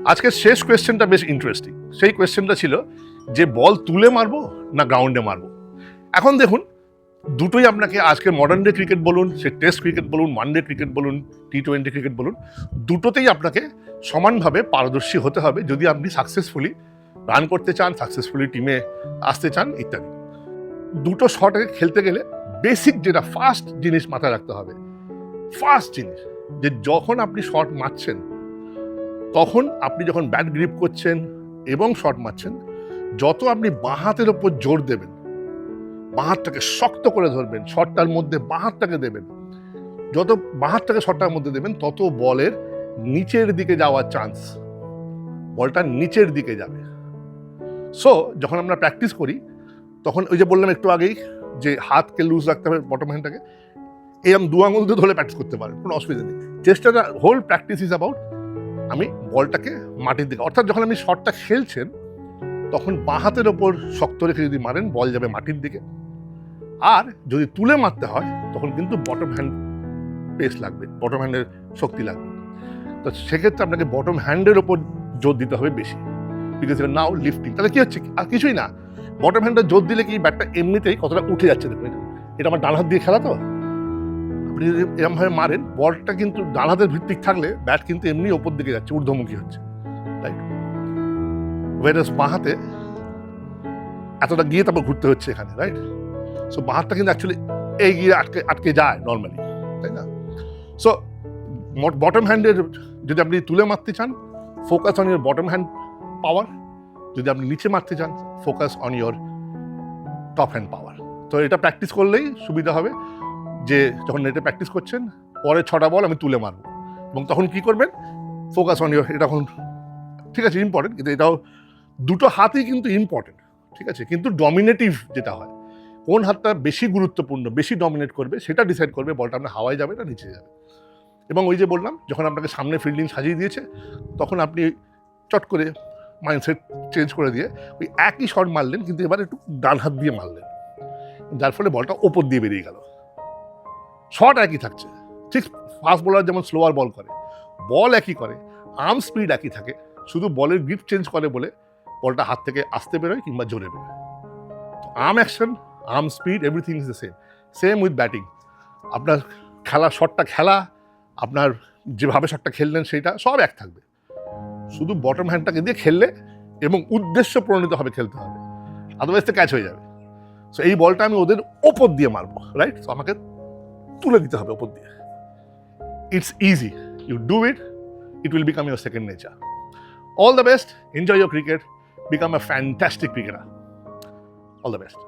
আজকের শেষ কোয়েশ্চেনটা বেশ ইন্টারেস্টিং। সেই কোয়েশ্চেনটা ছিল যে বল তুলে মারবো না গ্রাউন্ডে মারবো। এখন দেখুন, দুটোই আপনাকে আজকের মডার্ন ডে ক্রিকেট বলুন, সে টেস্ট ক্রিকেট বলুন, ওয়ানডে ক্রিকেট বলুন, T20 ক্রিকেট বলুন, দুটোতেই আপনাকে সমানভাবে পারদর্শী হতে হবে যদি আপনি সাকসেসফুলি রান করতে চান, সাকসেসফুলি টিমে আসতে চান ইত্যাদি। দুটো শটে খেলতে গেলে বেসিক যেটা ফার্স্ট জিনিস মাথায় রাখতে হবে, ফার্স্ট জিনিস যে যখন আপনি শট মারছেন, তখন আপনি যখন ব্যাট গ্রিপ করছেন এবং শট মারছেন, যত আপনি বাঁ হাতের ওপর জোর দেবেন, বাঁ হাতটাকে শক্ত করে ধরবেন, শটটার মধ্যে বাঁ হাতটাকে দেবেন, যত বাঁ হাতটাকে শটটার মধ্যে দেবেন তত বলের নিচের দিকে যাওয়ার চান্স, বলটা নিচের দিকে যাবে। সো যখন আমরা প্র্যাকটিস করি তখন ওই যে বললাম একটু আগেই যে হাতকে লুজ রাখতে হবে, বটম হ্যান্ডটাকে এরকম দু আঙুল দিয়ে ধরে প্র্যাকটিস করতে পারেন, কোনো অসুবিধা নেই। চেষ্টাটা হোল প্র্যাকটিস ইজ অ্যাবাউট আমি বলটাকে মাটির দিকে, অর্থাৎ যখন আপনি শটটা খেলছেন তখন বাঁ হাতের ওপর শক্ত রেখে যদি মারেন বল যাবে মাটির দিকে, আর যদি তুলে মারতে হয় তখন কিন্তু বটম হ্যান্ড পেস লাগবে, বটম হ্যান্ডের শক্তি লাগবে। তো সেক্ষেত্রে আপনাকে বটম হ্যান্ডের ওপর জোর দিতে হবে বেশি, বিকজ নাও লিফটিং। তাহলে কি হচ্ছে, আর কিছুই না, বটম হ্যান্ডে জোর দিলে কি ব্যাটটা এমনিতেই কতটা উঠে যাচ্ছে দেখুন। এটা আমার ডান হাত দিয়ে খেলা, তো আপনি যদি এরকমভাবে মারেন বলটা কিন্তু ডান হাতের ভিত্তিক থাকলে ব্যাট কিন্তু এমনি ওপর দিকে যাচ্ছে, ঊর্ধ্বমুখী হচ্ছে, রাইট? ওয়েরাস বাঁ হাতে এতটা গিয়ে তারপর ঘুরতে হচ্ছে এখানে, রাইট? সো বাঁ হাতটা কিন্তু অ্যাকচুয়ালি এই গিয়ে আটকে যায় নর্মালি, তাই না? সো বটম হ্যান্ডের যদি আপনি তুলে মারতে চান, focus on your bottom hand power. যদি আপনি নিচে মারতে চান, focus on your top hand power. তো এটা প্র্যাকটিস করলেই সুবিধা হবে যে যখন নেটে প্র্যাকটিস করছেন পরে 6টা বল আমি তুলে মারবো, এবং তখন কি করবেন, ফোকাস অন ইউর, এটা এখন ঠিক আছে ইম্পর্টেন্ট, কিন্তু এটাও দুটো হাতই কিন্তু ইম্পর্টেন্ট, ঠিক আছে? কিন্তু ডমিনেটিভ যেটা হয়, কোন হাতটা বেশি গুরুত্বপূর্ণ, বেশি ডমিনেট করবে সেটা ডিসাইড করবে বলটা আপনার হাওয়ায় যাবে না নিচে যাবে। এবং ওই যে বললাম, যখন আপনাকে সামনে ফিল্ডিং সাজিয়ে দিয়েছে তখন আপনি চট করে মাইন্ডসেট চেঞ্জ করে দিয়ে ওই একই শট মারলেন, কিন্তু এবার একটু ডান হাত দিয়ে মারলেন, যার ফলে বলটা ওপর দিয়ে বেরিয়ে গেল। শট একই থাকছে, ঠিক ফাস্ট বোলার যেমন স্লোয়ার বল করে, বল একই করে, আর্ম স্পিড একই থাকে, শুধু বলের গ্রিপ চেঞ্জ করে বলে বলটা হাত থেকে আসতে বেরোয় কিংবা জোরে বেরোয়। Arm action, arm speed, everything is the same with batting. আপনার শটটা খেলা, আপনার যেভাবে শটটা খেললেন সেইটা সব এক থাকবে, শুধু বটম হ্যান্ডটাকে দিয়ে খেললে এবং উদ্দেশ্য প্রণীতভাবে খেলতে হবে, আদারওয়াইজ তো ক্যাচ হয়ে যাবে। সো এই বলটা আমি ওদের ওপর দিয়ে মারবো, রাইট? সো আমাকে তুলে দিতে হবে ওপর দিয়ে। It's easy, you do it, it will become your second nature. All the best, enjoy your cricket, become a fantastic cricketer. All the best.